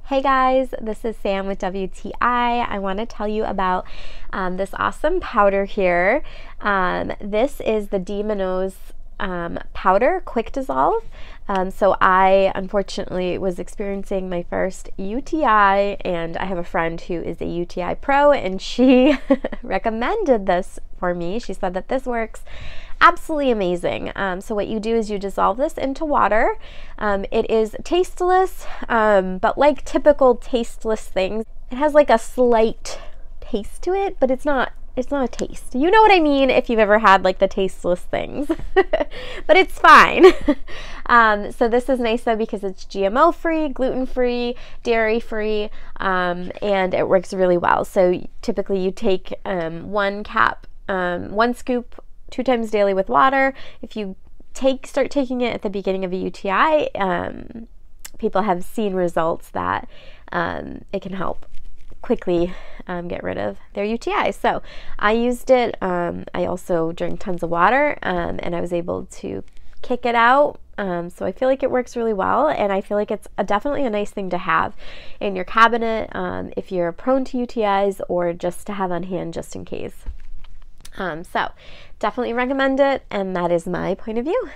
Hey guys, this is Sam with WTI. I want to tell you about this awesome powder here. This is the D-Mannose powder, quick dissolve. So I unfortunately was experiencing my first UTI, and I have a friend who is a UTI pro, and she recommended this for me. She said that this works absolutely amazing. So what you do is you dissolve this into water. It is tasteless, but like typical tasteless things, it has like a slight taste to it, but it's not a taste. You know what I mean if you've ever had like the tasteless things, but it's fine. So this is nice though because it's GMO free, gluten free, dairy free, and it works really well. So typically you take 1 scoop 2 times daily with water. If you start taking it at the beginning of a UTI, people have seen results that it can help quickly get rid of their UTI. So I used it. I also drank tons of water, and I was able to kick it out. So I feel like it works really well, and I feel like it's definitely a nice thing to have in your cabinet if you're prone to UTIs, or just to have on hand just in case. So definitely recommend it, and that is my point of view.